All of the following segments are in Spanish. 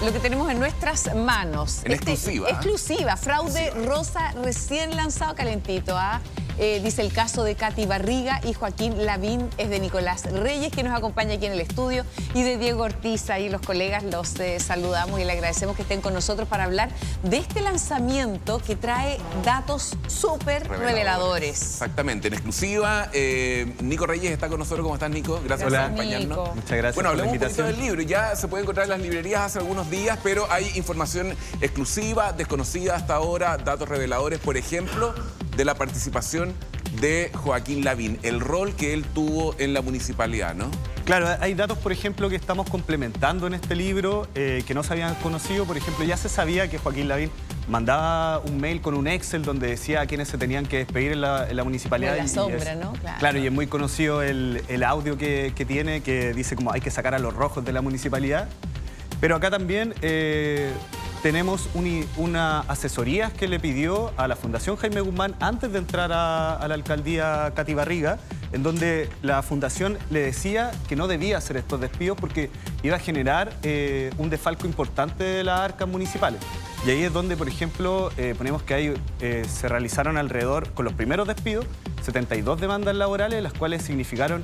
lo que tenemos en nuestras manos. En exclusiva. Exclusiva, fraude rosa recién lanzado calentito. Dice el caso de Katy Barriga y Joaquín Lavín, es de Nicolás Reyes, que nos acompaña aquí en el estudio, y de Diego Ortiz. Ahí los colegas los saludamos y le agradecemos que estén con nosotros para hablar de este lanzamiento que trae datos súper reveladores. Exactamente, en exclusiva. Nico Reyes está con nosotros. ¿Cómo estás, Nico? Gracias por acompañarnos. Nico. Muchas gracias. Bueno, por la hablemos un poquito invitación. del libro. Ya se puede encontrar en las librerías hace algunos días, pero hay información exclusiva, desconocida hasta ahora, datos reveladores, por ejemplo, de la participación de Joaquín Lavín, el rol que él tuvo en la municipalidad, ¿no? Claro, hay datos, por ejemplo, que estamos complementando en este libro que no se habían conocido. Por ejemplo, ya se sabía que Joaquín Lavín mandaba un mail con un Excel donde decía a quiénes se tenían que despedir en la municipalidad. En la sombra, ¿no? Claro, y es muy conocido el audio que tiene, que dice como hay que sacar a los rojos de la municipalidad. Pero acá también tenemos una asesoría que le pidió a la Fundación Jaime Guzmán antes de entrar a la alcaldía Katy Barriga, en donde la fundación le decía que no debía hacer estos despidos porque iba a generar un desfalco importante de las arcas municipales. Y ahí es donde, por ejemplo, ponemos que se realizaron alrededor, con los primeros despidos, 72 demandas laborales, las cuales significaron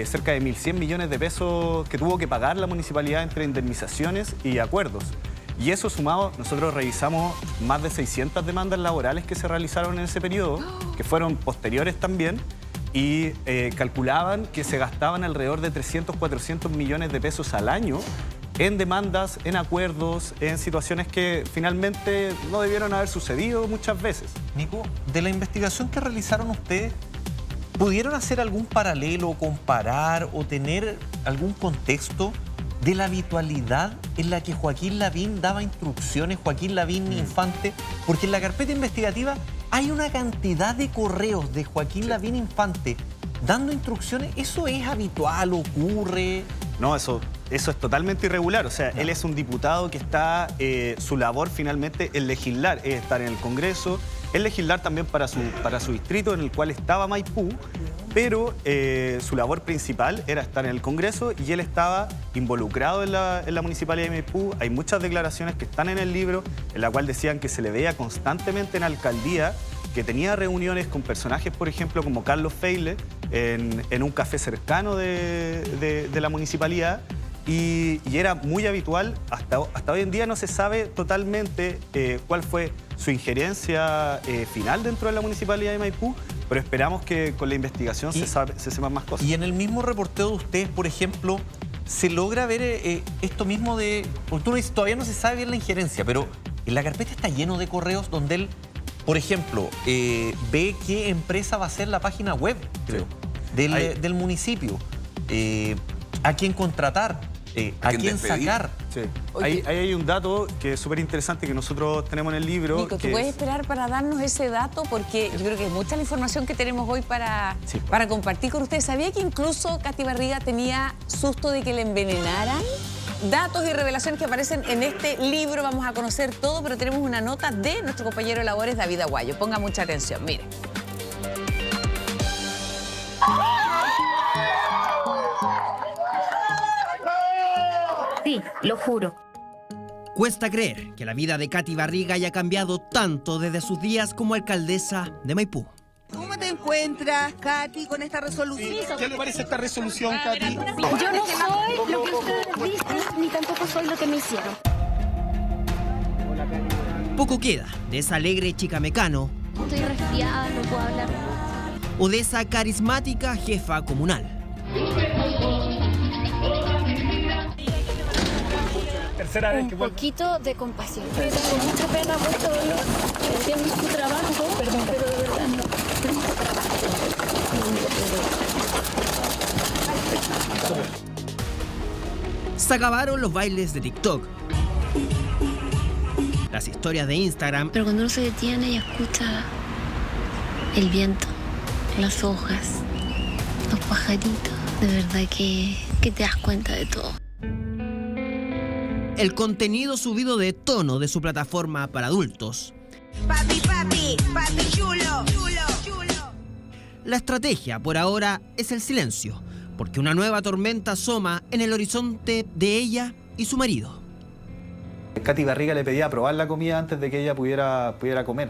cerca de 1.100 millones de pesos que tuvo que pagar la municipalidad entre indemnizaciones y acuerdos. Y eso sumado, nosotros revisamos más de 600 demandas laborales que se realizaron en ese periodo, que fueron posteriores también, y calculaban que se gastaban alrededor de 300, 400 millones de pesos al año en demandas, en acuerdos, en situaciones que finalmente no debieron haber sucedido muchas veces. Nico, de la investigación que realizaron ustedes, ¿pudieron hacer algún paralelo, comparar o tener algún contexto de la habitualidad en la que Joaquín Lavín daba instrucciones, Joaquín Lavín Infante? Porque en la carpeta investigativa hay una cantidad de correos de Joaquín Lavín Infante dando instrucciones. ¿Eso es habitual? ¿Ocurre? No, eso es totalmente irregular. O sea, él es un diputado que está, su labor finalmente es legislar, es estar en el Congreso, es legislar también para su distrito en el cual estaba Maipú, pero su labor principal era estar en el Congreso y él estaba involucrado en la Municipalidad de Maipú. Hay muchas declaraciones que están en el libro en la cual decían que se le veía constantemente en la alcaldía, que tenía reuniones con personajes, por ejemplo, como Carlos Feile, en un café cercano de la municipalidad. Y era muy habitual, hasta hoy en día no se sabe totalmente cuál fue su injerencia final dentro de la Municipalidad de Maipú, pero esperamos que con la investigación se sepan más cosas. Y en el mismo reporteo de ustedes, por ejemplo, se logra ver esto mismo de... Porque tú dices, todavía no se sabe bien la injerencia, pero en la carpeta está lleno de correos donde él, por ejemplo, ve qué empresa va a ser la página web, creo, del municipio, a quién contratar. ¿A quién sacar? Sí. Ahí hay un dato que es súper interesante que nosotros tenemos en el libro. Nico, ¿tú puedes esperar para darnos ese dato? Porque yo creo que es mucha la información que tenemos hoy para compartir con ustedes. ¿Sabía que incluso Katy Barriga tenía susto de que le envenenaran? Datos y revelaciones que aparecen en este libro. Vamos a conocer todo, pero tenemos una nota de nuestro compañero de labores, David Aguayo. Ponga mucha atención, mire. Sí, lo juro. Cuesta creer que la vida de Katy Barriga haya cambiado tanto desde sus días como alcaldesa de Maipú. ¿Cómo te encuentras, Katy, con esta resolución? ¿Qué le parece esta resolución, Katy? Yo no soy lo que ustedes dicen, ni tampoco soy lo que me hicieron. Poco queda de esa alegre chica Mecano Estoy resfriada, no puedo hablar. o de esa carismática jefa comunal. Tercera vez que Un vuelvo. poquito de compasión. Tengo mucha pena, mucho dolor. Entiendo su trabajo, pero de verdad no. Se acabaron los bailes de TikTok, las historias de Instagram Pero cuando uno se detiene y escucha el viento, las hojas, los pajaritos, de verdad que te das cuenta de todo. el contenido subido de tono de su plataforma para adultos. Papi, papi, papi chulo, chulo, chulo. La estrategia por ahora es el silencio, porque una nueva tormenta asoma en el horizonte de ella y su marido. Katy Barriga le pedía probar la comida antes de que ella pudiera comer.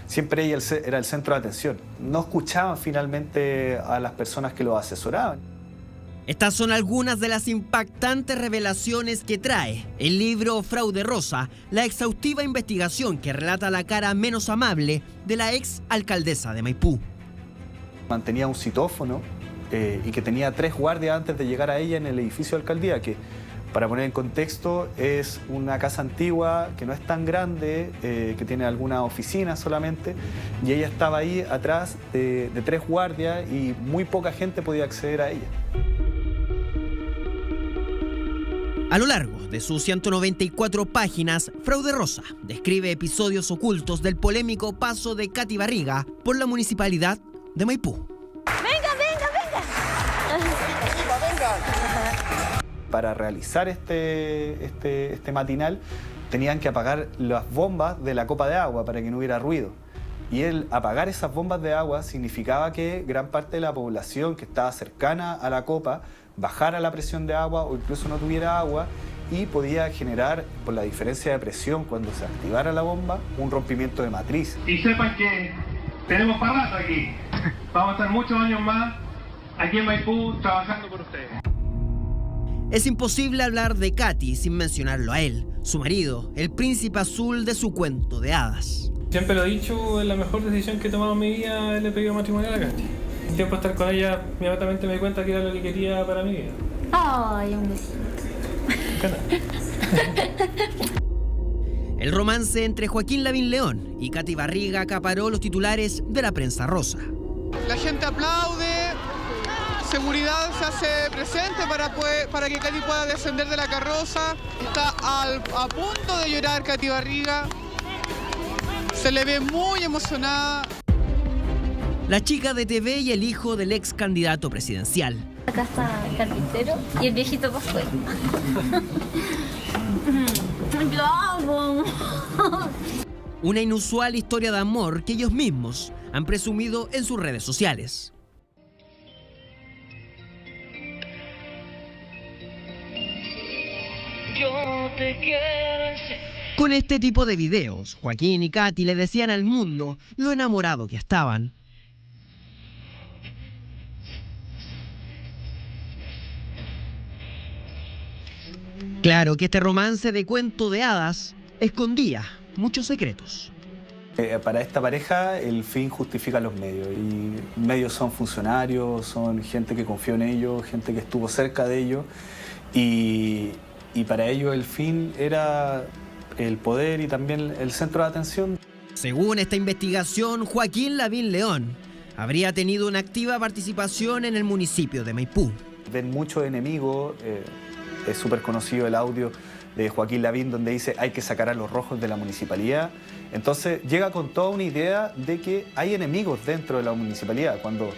Siempre ella era el centro de atención. No escuchaban finalmente a las personas que lo asesoraban. Estas son algunas de las impactantes revelaciones que trae el libro Fraude Rosa, la exhaustiva investigación que relata la cara menos amable de la ex alcaldesa de Maipú. Mantenía un citófono y que tenía 3 guardias antes de llegar a ella en el edificio de alcaldía, que para poner en contexto es una casa antigua que no es tan grande, que tiene algunas oficinas solamente, y ella estaba ahí atrás de 3 guardias y muy poca gente podía acceder a ella. A lo largo de sus 194 páginas, Fraude Rosa describe episodios ocultos del polémico paso de Katy Barriga por la municipalidad de Maipú. Para realizar este matinal tenían que apagar las bombas de la copa de agua para que no hubiera ruido. Y el apagar esas bombas de agua significaba que gran parte de la población que estaba cercana a la copa bajara la presión de agua o incluso no tuviera agua, y podía generar, por la diferencia de presión cuando se activara la bomba, un rompimiento de matriz. Y sepan que tenemos para rato aquí. Vamos a estar muchos años más aquí en Maipú trabajando por ustedes. Es imposible hablar de Katy sin mencionarlo a él, su marido, el príncipe azul de su cuento de hadas. Siempre lo he dicho, es la mejor decisión que he tomado en mi vida, le he pedido matrimonio a la Katy. Un tiempo estar con ella, inmediatamente me di cuenta que era lo que quería para mi vida. Ay, un besito. El romance entre Joaquín Lavín León y Katy Barriga acaparó los titulares de la prensa rosa. La gente aplaude, seguridad se hace presente para que Katy pueda descender de la carroza. Está a punto de llorar Katy Barriga, se le ve muy emocionada. La chica de TV y el hijo del ex candidato presidencial. Acá está el carpintero y el viejito Pascual. ¡Lo amo! Una inusual historia de amor que ellos mismos han presumido en sus redes sociales. Yo te quiero. Con este tipo de videos, Joaquín y Katy le decían al mundo lo enamorado que estaban. Claro que este romance de cuento de hadas escondía muchos secretos. Para esta pareja el fin justifica los medios, y medios son funcionarios, son gente que confió en ellos, gente que estuvo cerca de ellos, y para ellos el fin era el poder y también el centro de atención. Según esta investigación, Joaquín Lavín León habría tenido una activa participación en el municipio de Maipú. Ven muchos enemigos. Es súper conocido el audio de Joaquín Lavín donde dice hay que sacar a los rojos de la municipalidad. Entonces llega con toda una idea de que hay enemigos dentro de la municipalidad, cuando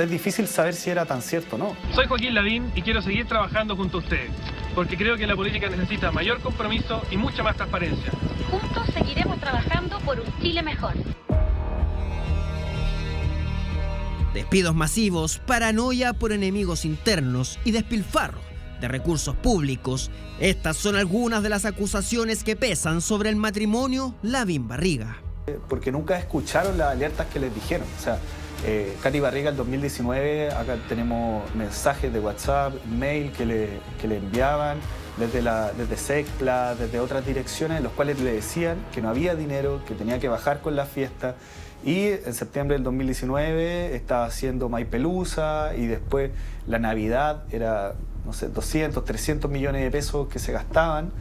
es difícil saber si era tan cierto o no. Soy Joaquín Lavín y quiero seguir trabajando junto a ustedes, porque creo que la política necesita mayor compromiso y mucha más transparencia. Juntos seguiremos trabajando por un Chile mejor. Despidos masivos, paranoia por enemigos internos y despilfarro de recursos públicos. Estas son algunas de las acusaciones que pesan sobre el matrimonio Lavín Barriga. Porque nunca escucharon las alertas que les dijeron. O sea, Katy Barriga el 2019, acá tenemos mensajes de WhatsApp, mail que le enviaban desde Sexpla, desde otras direcciones, en los cuales le decían que no había dinero, que tenía que bajar con la fiesta. Y en septiembre del 2019 estaba haciendo Maipelusa, y después la Navidad era, no sé, 200, 300 millones de pesos que se gastaban,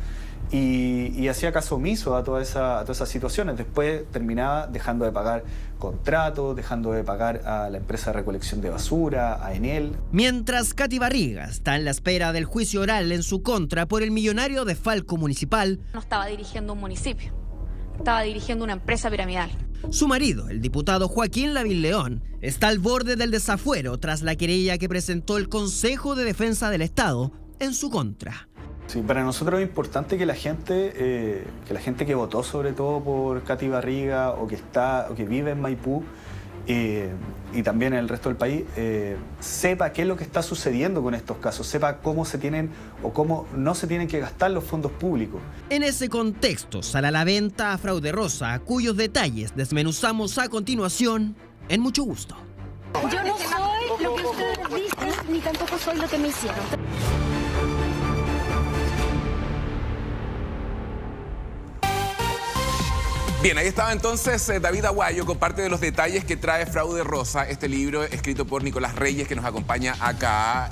y hacía caso omiso a todas esas situaciones. Después terminaba dejando de pagar contratos, dejando de pagar a la empresa de recolección de basura, a Enel. Mientras Katy Barriga está en la espera del juicio oral en su contra por el millonario desfalco municipal, no estaba dirigiendo un municipio, estaba dirigiendo una empresa piramidal. Su marido, el diputado Joaquín Lavín León, está al borde del desafuero tras la querella que presentó el Consejo de Defensa del Estado en su contra. Sí, para nosotros es importante que la gente que votó sobre todo por Katy Barriga o que vive en Maipú, y también el resto del país sepa qué es lo que está sucediendo con estos casos, sepa cómo se tienen o cómo no se tienen que gastar los fondos públicos. En ese contexto sale a la venta Fraude Rosa, cuyos detalles desmenuzamos a continuación en Mucho Gusto. Yo no soy lo que ustedes dicen, ni tampoco soy lo que me hicieron. Bien, ahí estaba entonces David Aguayo con parte de los detalles que trae Fraude Rosa, este libro escrito por Nicolás Reyes que nos acompaña acá.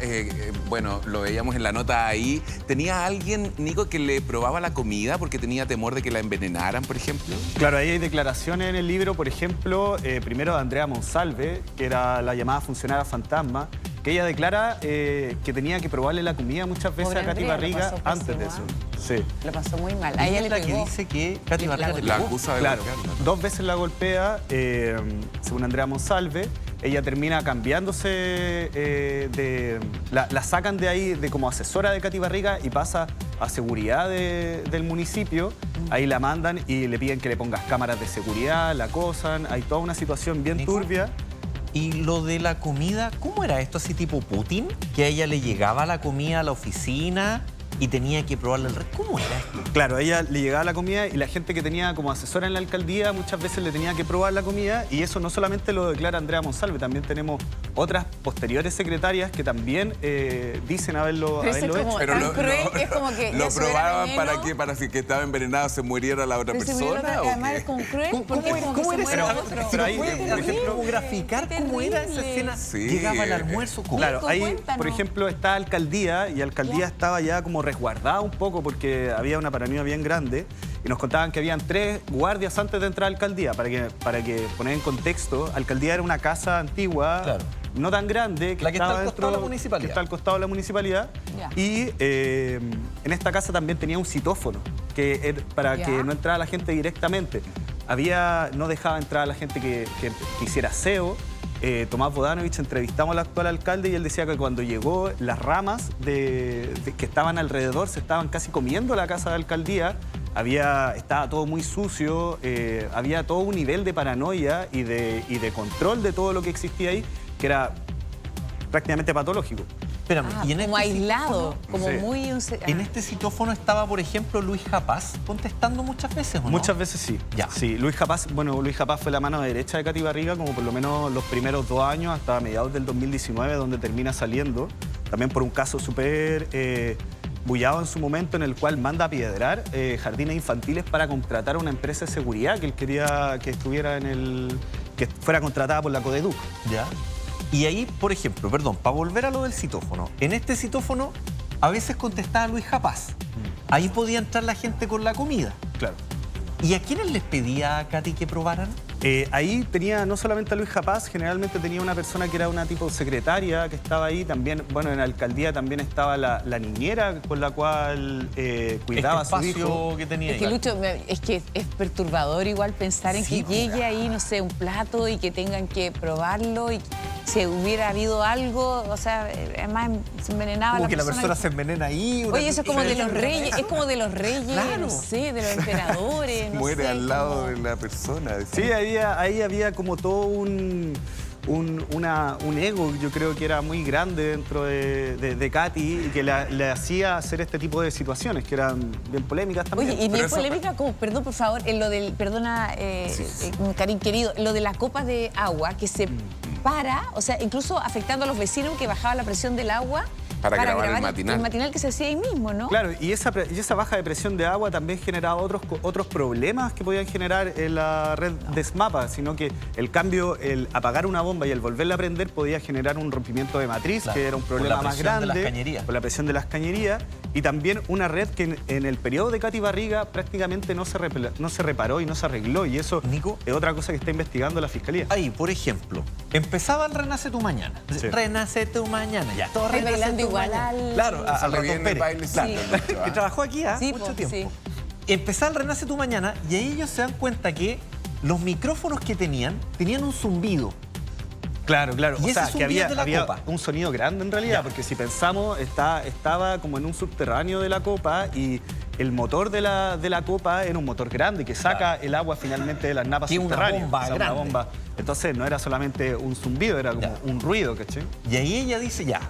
Bueno, lo veíamos en la nota ahí. ¿Tenía alguien, Nico, que le probaba la comida porque tenía temor de que la envenenaran, por ejemplo? Claro, ahí hay declaraciones en el libro, por ejemplo, primero de Andrea Monsalve, que era la llamada funcionaria fantasma, que ella declara que tenía que probarle la comida muchas veces a Katy Barriga antes de eso. Sí. Lo pasó muy mal. A ella es le la pegó. que dice que Katy Barriga le pegó. La acusa de Claro, golpearla. 2 veces la golpea, según Andrea Monsalve. Ella termina cambiándose la sacan de ahí de como asesora de Katy Barriga y pasa a seguridad del municipio. Ahí la mandan y le piden que le pongas cámaras de seguridad, la acosan. Hay toda una situación bien Nico, turbia. Y lo de la comida, ¿cómo era esto así tipo Putin? Que a ella le llegaba la comida a la oficina y tenía que probarle el resto. ¿Cómo era esto? Claro, a ella le llegaba la comida y la gente que tenía como asesora en la alcaldía muchas veces le tenía que probar la comida, y eso no solamente lo declara Andrea Monsalve, también tenemos otras posteriores secretarias que también dicen haberlo Pero eso es hecho. como tan cruel, es como que ¿Lo ya se hubiera probaban veneno. para qué? ¿Para si que estaba envenenado se muriera la otra Pero se murió persona? otra, ¿o además qué? es como cruel, porque es como que ¿Cómo se era muere esa? otro. Pero ahí, por ejemplo, como graficar cómo era esa escena. Sí. Llegaba al almuerzo. ¿cómo? Claro, Nico, ahí, cuéntanos. por ejemplo, está alcaldía, y alcaldía estaba ya como resguardada un poco porque había una paranoia bien grande, y nos contaban que habían 3 guardias antes de entrar a alcaldía. Para que poner en contexto, alcaldía era una casa antigua, Claro. no tan grande, La que está estaba al costado de la municipalidad. que está al costado de la municipalidad. Ya. Y en esta casa también tenía un citófono para Ya. que no entrara la gente directamente. No dejaba entrar a la gente que hiciera aseo. Tomás Bodanovich, entrevistamos al actual alcalde y él decía que cuando llegó, las ramas que estaban alrededor se estaban casi comiendo la casa de alcaldía. Estaba todo muy sucio, había todo un nivel de paranoia y de control de todo lo que existía ahí que era prácticamente patológico. Espérame, Ah, y en como este aislado, citófono- como Sí. muy... En este citófono estaba, por ejemplo, Luis Japaz contestando muchas veces, ¿o no? Muchas veces sí. Ya. Sí, Luis Japaz fue la mano derecha de Katy Barriga como por lo menos los primeros 2 años, hasta mediados del 2019, donde termina saliendo, también por un caso súper bullado en su momento, en el cual manda a piedrar jardines infantiles para contratar a una empresa de seguridad que él quería que estuviera que fuera contratada por la Codeduc. Ya. Y ahí, por ejemplo, perdón, para volver a lo del citófono, en este citófono a veces contestaba Luis Japaz. Ahí podía entrar la gente con la comida. Claro. ¿Y a quiénes les pedía a Katy que probaran? Ahí tenía no solamente a Luis Japaz, generalmente tenía una persona que era una tipo secretaria que estaba ahí. También, bueno, en la alcaldía también estaba la niñera con la cual cuidaba a su espacio hijo. que tenía Es que ahí. Lucho, es que es perturbador igual pensar en Sí, que llegue ahí, no sé, un plato y que tengan que probarlo, y si hubiera habido algo, o sea, además se envenenaba Como que la persona persona se envenena ahí. Oye, eso es como de los reyes, es como de los reyes, Claro. no sé, de los emperadores, no Muere sé, al lado como- de la persona. Sí, ahí había como todo un ego, yo creo que era muy grande dentro de Katy, y que le hacía hacer este tipo de situaciones que eran bien polémicas también. Oye, y Pero bien eso- polémica, como, perdón, por favor, en lo del, perdona, Karim querido, lo de la copa de agua que se para, o sea, incluso afectando a los vecinos, que bajaba la presión del agua Para grabar el matinal. el matinal que se hacía ahí mismo, ¿no? Claro, y esa baja de presión de agua también generaba otros problemas que podían generar en la red de SMAPA, sino que el apagar una bomba y el volverla a prender podía generar un rompimiento de matriz, Claro, que era un por problema la más presión de grande. las cañerías. Por la presión de las cañerías. Y también una red que en el periodo de Katy Barriga prácticamente no se reparó y no se arregló. Y eso Nico, es otra cosa que está investigando la Fiscalía. ahí, por ejemplo, empezaba el Renace tu mañana. Sí. Renace tu mañana, ya. Todo Ay, Renace bailando tu igual mañana. al- Claro, al Sale Ratón bien el Pérez. bailecito, Sí. Lucho, ¿ah? Que trabajó aquí Sí, mucho po, tiempo. sí. Empezaba el Renace tu mañana y ahí ellos se dan cuenta que los micrófonos que tenían un zumbido. Claro. Y O ese sea, que zumbido había, de la había copa. un sonido grande en realidad, Ya. porque si pensamos, estaba como en un subterráneo de la copa, y el motor de la copa era un motor grande que saca el agua finalmente de las napas subterráneas. Una bomba grande. Una bomba. Entonces no era solamente un zumbido, era como un ruido, ¿cachai? Y ahí ella dice, ya,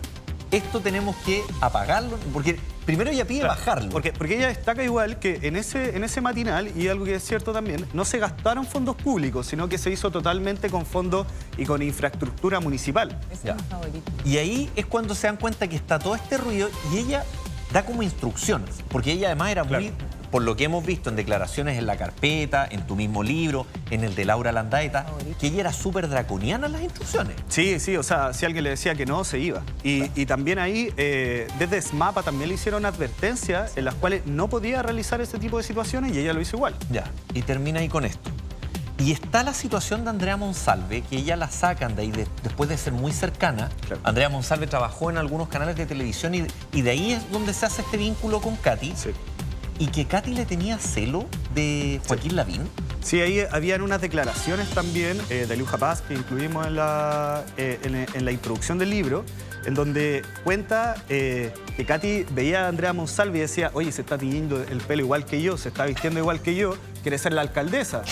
esto tenemos que apagarlo, porque primero ella pide bajarlo. Porque ella destaca igual que en ese matinal, y algo que es cierto también, no se gastaron fondos públicos, sino que se hizo totalmente con fondos y con infraestructura municipal. Ese es mi favorito. Y ahí es cuando se dan cuenta que está todo este ruido y ella da como instrucciones, porque ella además era muy, por lo que hemos visto en declaraciones en la carpeta, en tu mismo libro, en el de Laura Landaeta, que ella era súper draconiana en las instrucciones. Sí, sí, o sea, si alguien le decía que no, se iba. Y también ahí, desde SMAPA también le hicieron advertencias en las cuales no podía realizar ese tipo de situaciones y ella lo hizo igual. Ya, y termina ahí con esto. Y está la situación de Andrea Monsalve, que ella la sacan de ahí después de ser muy cercana. Claro. Andrea Monsalve trabajó en algunos canales de televisión y de ahí es donde se hace este vínculo con Katy. Sí. Y que Katy le tenía celo de Joaquín Lavín. Sí, ahí habían unas declaraciones también de Luja Paz que incluimos en la introducción del libro, en donde cuenta que Katy veía a Andrea Monsalve y decía, oye, se está tiñendo el pelo igual que yo, se está vistiendo igual que yo, quiere ser la alcaldesa.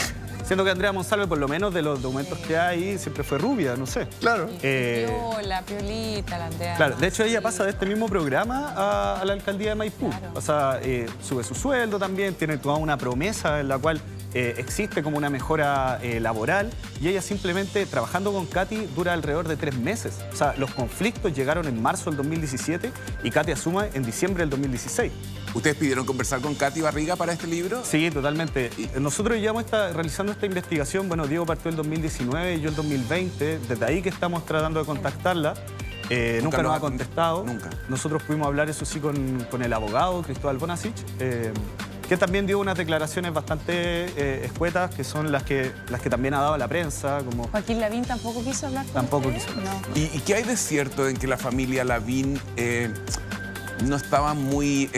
Siendo que Andrea Monsalve, por lo menos de los documentos que hay, siempre fue rubia, no sé. Claro. Piola, piolita, la Andrea. Claro, de hecho ella pasa de este mismo programa a la alcaldía de Maipú. Claro. O sea, sube su sueldo también, tiene toda una promesa en la cual existe como una mejora laboral y ella simplemente, trabajando con Katy, dura alrededor de 3 meses. O sea, los conflictos llegaron en marzo del 2017 y Katy asume en diciembre del 2016. ¿Ustedes pidieron conversar con Katy Barriga para este libro? Sí, totalmente. Nosotros llevamos realizando esta investigación, bueno, Diego partió el 2019 y yo el 2020, desde ahí que estamos tratando de contactarla. Nunca nos ha contestado. Nunca. Nosotros pudimos hablar, eso sí, con el abogado Cristóbal Bonasich, que también dio unas declaraciones bastante escuetas, que son las que también ha dado a la prensa. Como... ¿Joaquín Lavín tampoco quiso hablar con Tampoco ustedes? quiso hablar. No. ¿Y qué hay de cierto en que la familia Lavín no estaba muy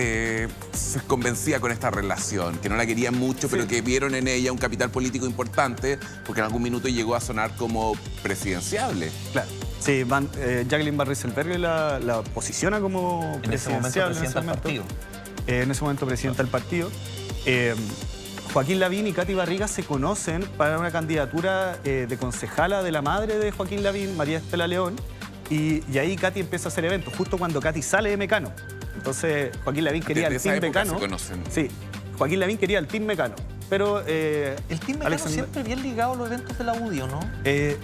convencida con esta relación, que no la querían mucho, pero que vieron en ella un capital político importante, porque en algún minuto llegó a sonar como presidenciable? Claro. Sí, Jacqueline Van Rieselberghe la posiciona como presidenciable. En ese momento presidenta del partido. En ese momento presidenta del partido. Joaquín Lavín y Katy Barriga se conocen para una candidatura de concejala de la madre de Joaquín Lavín, María Estela León, y ahí Katy empieza a hacer eventos, justo cuando Katy sale de Mecano. Entonces Joaquín Lavín quería el Team Mecano. Se conocen. Sí, Joaquín Lavín quería el Team Mecano. Pero el Team Mecano siempre bien ligado a los eventos de la UDI, ¿o no?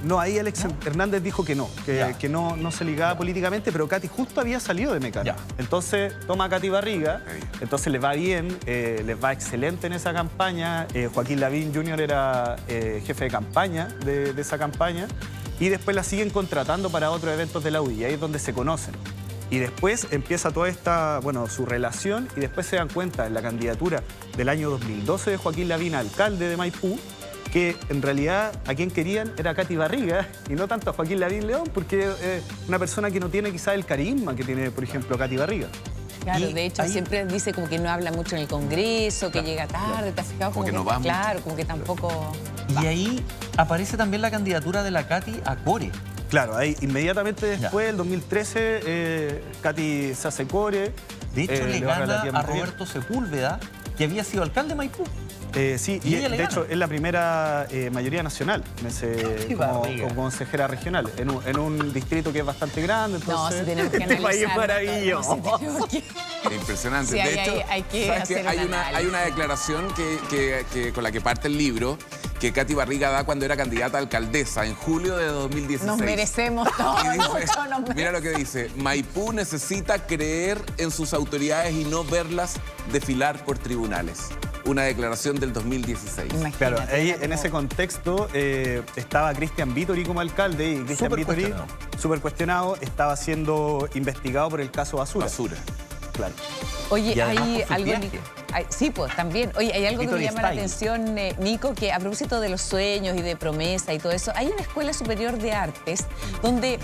No, ahí Alex Hernández dijo que no, que no se ligaba políticamente, pero Katy justo había salido de Mecano. Entonces toma a Katy Barriga, entonces les va bien, les va excelente en esa campaña. Joaquín Lavín Jr. era jefe de campaña de esa campaña y después la siguen contratando para otros eventos de la UDI, y ahí es donde se conocen. Y después empieza toda esta, su relación, y después se dan cuenta en la candidatura del año 2012 de Joaquín Lavín, alcalde de Maipú, que en realidad a quien querían era Katy Barriga y no tanto a Joaquín Lavín León, porque es una persona que no tiene quizás el carisma que tiene, por ejemplo, Katy Barriga. Claro, de hecho siempre dice como que no habla mucho en el Congreso, que llega tarde, ¿te has fijado? Como que no va claro, mucho. como que tampoco... Y ahí aparece también la candidatura de la Katy a Core. Claro, ahí inmediatamente después, el 2013, Katy se hace Core. De hecho, le gana a Roberto Sepúlveda, que había sido alcalde de Maipú. Sí, y de hecho es la primera mayoría nacional como consejera regional, en un distrito que es bastante grande. Entonces... No, si tenemos que analizar. Este país es maravilloso. Impresionante. Sí, de hecho, hay que hacer hay una declaración con la que parte el libro, que Katy Barriga da cuando era candidata a alcaldesa en julio de 2016. Nos merecemos todo. Mira lo que dice: Maipú necesita creer en sus autoridades y no verlas desfilar por tribunales. Una declaración del 2016. Imagínate, claro, ahí en ese contexto estaba Cristian Vittori como alcalde, y Cristian Vittori, súper cuestionado, estaba siendo investigado por el caso Basura. Claro. Oye, hay algo... Sí, pues también. Oye, hay algo que me llama la atención, Nico, que a propósito de los sueños y de promesa y todo eso, hay una escuela superior de artes donde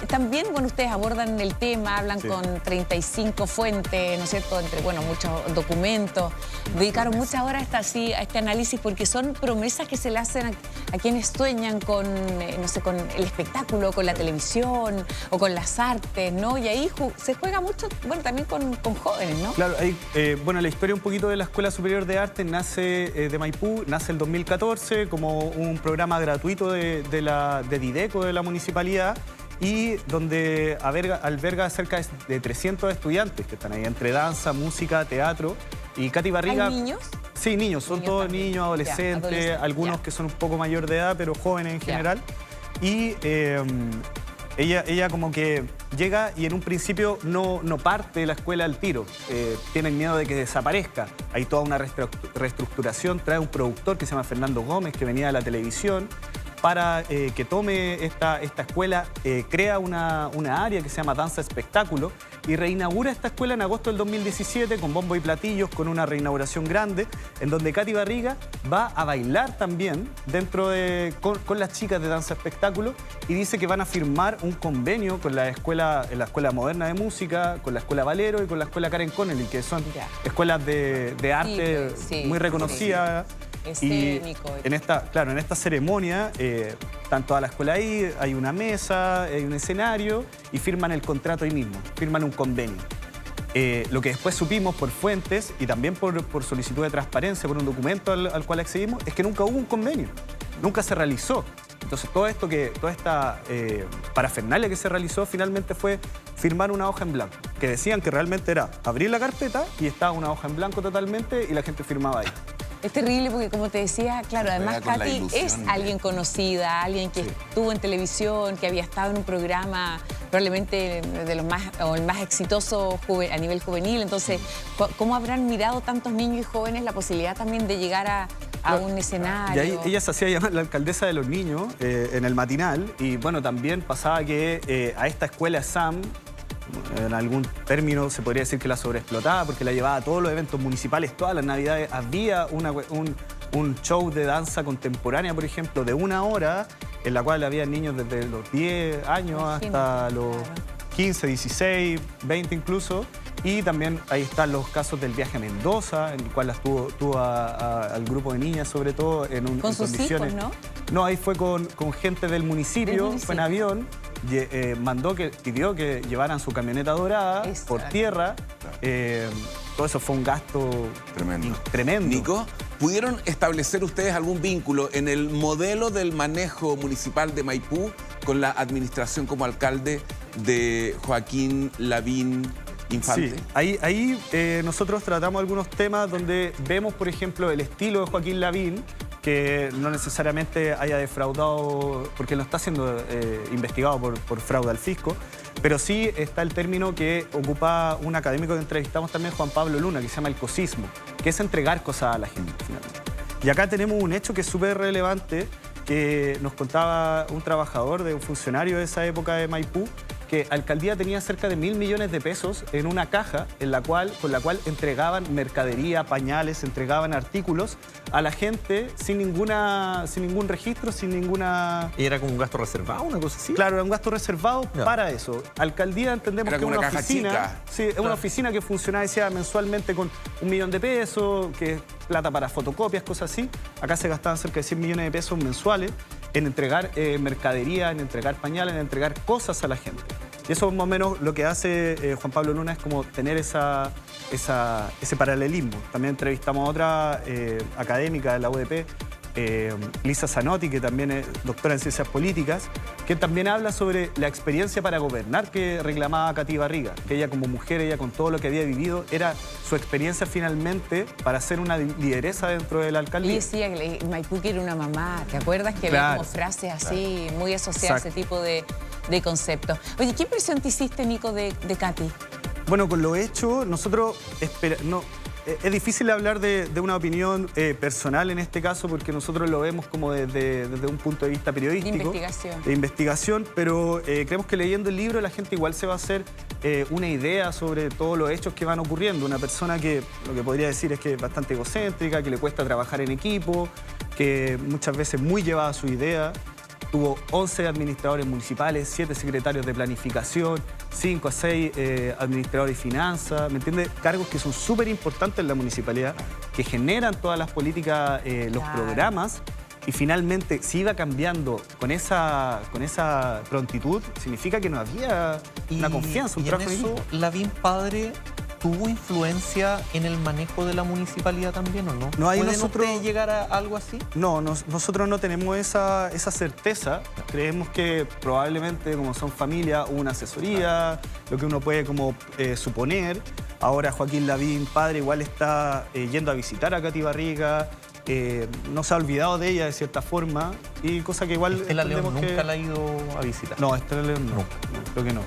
también, bueno, ustedes abordan el tema, hablan con 35 fuentes, ¿no es cierto?, entre, bueno, muchos documentos. Dedicaron muchas horas a este análisis porque son promesas que se le hacen a quienes sueñan con, no sé, con el espectáculo, con la televisión o con las artes, ¿no? Y ahí se juega mucho, bueno, también con jóvenes, ¿no? Claro, bueno, la historia un poquito de la Escuela Superior de Arte nace de Maipú, nace el 2014 como un programa gratuito de Dideco de la municipalidad y donde alberga cerca de 300 estudiantes que están ahí entre danza, música, teatro. Y Katy Barriga... ¿Hay niños? Sí, niños, son todos también. Niños, adolescentes, algunos que son un poco mayor de edad, pero jóvenes en general. Y ella como que llega y en un principio no parte de la escuela al tiro. Tienen miedo de que desaparezca. Hay toda una reestructuración. Trae un productor que se llama Fernando Gómez, que venía de la televisión, para que tome esta escuela, crea una área que se llama Danza Espectáculo y reinaugura esta escuela en agosto del 2017 con bombo y platillos, con una reinauguración grande, en donde Katy Barriga va a bailar también con las chicas de Danza Espectáculo y dice que van a firmar un convenio con la Escuela Moderna de Música, con la Escuela Valero y con la Escuela Karen Connelly, que son escuelas de arte muy reconocidas. Escénico. Y en esta ceremonia están toda la escuela ahí, hay una mesa, hay un escenario y firman el contrato ahí mismo, firman un convenio. Lo que después supimos por fuentes y también por solicitud de transparencia, por un documento al cual accedimos, es que nunca hubo un convenio, nunca se realizó. Entonces toda esta parafernalia que se realizó finalmente fue firmar una hoja en blanco, que decían que realmente era abrir la carpeta y estaba una hoja en blanco totalmente y la gente firmaba ahí. Es terrible porque, como te decía, claro, además Katy es alguien conocida, alguien que estuvo en televisión, que había estado en un programa probablemente de los el más exitoso a nivel juvenil. Entonces, ¿cómo habrán mirado tantos niños y jóvenes la posibilidad también de llegar a un escenario? Y ahí ella se hacía llamar la alcaldesa de los niños en el matinal y, bueno, también pasaba que a esta escuela SAM, en algún término se podría decir que la sobreexplotaba porque la llevaba a todos los eventos municipales, todas las navidades. Había un show de danza contemporánea, por ejemplo, de 1 hora, en la cual había niños desde los 10 años hasta los 15, 16, 20 incluso. Y también ahí están los casos del viaje a Mendoza, en el cual tuvo al grupo de niñas, sobre todo, en condiciones... Hijos, ¿no? No, ahí fue con gente del municipio, fue en avión. Pidió que llevaran su camioneta dorada por tierra. Todo eso fue un gasto tremendo. Nico, ¿pudieron establecer ustedes algún vínculo en el modelo del manejo municipal de Maipú con la administración como alcalde de Joaquín Lavín Infante? Sí, ahí nosotros tratamos algunos temas donde vemos, por ejemplo, el estilo de Joaquín Lavín, que no necesariamente haya defraudado, porque no está siendo investigado por fraude al fisco, pero sí está el término que ocupa un académico que entrevistamos también, Juan Pablo Luna, que se llama el cosismo, que es entregar cosas a la gente, finalmente. Y acá tenemos un hecho que es súper relevante, que nos contaba un trabajador, un funcionario de esa época de Maipú, que Alcaldía tenía cerca de 1.000 millones de pesos en una caja con la cual entregaban mercadería, pañales, entregaban artículos a la gente sin ningún registro, sin ninguna... ¿Y era como un gasto reservado, una cosa así? Claro, era un gasto reservado para eso. Alcaldía entendemos que es una oficina... Chica. Sí, es una oficina que funcionaba, decía, mensualmente con 1 millón de pesos, que es plata para fotocopias, cosas así. Acá se gastaban cerca de 100 millones de pesos mensuales en entregar mercadería, en entregar pañales, en entregar cosas a la gente. Y eso más o menos lo que hace Juan Pablo Luna es como tener ese paralelismo. También entrevistamos a otra académica de la UDP, Lisa Zanotti, que también es doctora en Ciencias Políticas, que también habla sobre la experiencia para gobernar que reclamaba Katy Barriga, que ella como mujer, ella con todo lo que había vivido, era su experiencia finalmente para ser una lideresa dentro de la alcaldía. Y decía que Maipú era una mamá, ¿te acuerdas? Que había como frases así, muy asociadas a ese tipo de conceptos. Oye, ¿qué impresión te hiciste, Nico, de Katy? Bueno, con lo hecho, nosotros es difícil hablar de una opinión personal en este caso porque nosotros lo vemos como desde un punto de vista periodístico. De investigación, pero creemos que leyendo el libro la gente igual se va a hacer una idea sobre todos los hechos que van ocurriendo. Una persona que lo que podría decir es que es bastante egocéntrica, que le cuesta trabajar en equipo, que muchas veces muy llevada a su idea. tuvo 11 administradores municipales, 7 secretarios de planificación, 5 a 6 administradores de finanzas, ¿me entiendes? Cargos que son súper importantes en la municipalidad, que generan todas las políticas, los programas, y finalmente si iba cambiando con esa prontitud, significa que no había una confianza, un y en trabajo en eso, equipo. Lavín padre ¿tuvo influencia en el manejo de la municipalidad también o no? No, ahí ¿Pueden nosotros- ustedes llegar a algo así? No, nosotros no tenemos esa certeza. Creemos que probablemente, como son familia, hubo una asesoría, lo que uno puede como suponer. Ahora Joaquín Lavín, padre, igual está yendo a visitar a Katy Barriga, no se ha olvidado de ella de cierta forma, y cosa que igual... Estela León entendemos nunca la ha ido a visitar. No, Estela León no, creo que no.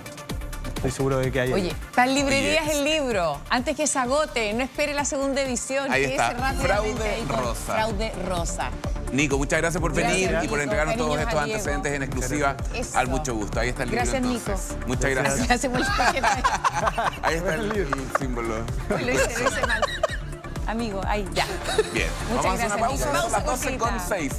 Estoy seguro de que hay... Oye, está en librerías el libro. Antes que se agote, no espere la segunda edición. Ahí quédese está, rápidamente Fraude ahí con Rosa. Fraude Rosa. Nico, muchas gracias por venir Gracias, y por Nico. entregarnos todos Cariños estos a Diego. antecedentes en exclusiva. Eso. Al mucho gusto. Ahí está el libro Gracias, entonces. Nico. Muchas gracias. Gracias por la paqueta. Ahí está el símbolo. Lo hice mal. Amigo, ahí, ya. Bien. Muchas Vamos a hacer una gracias, pausa. Nico. Son las Pausa 12:06.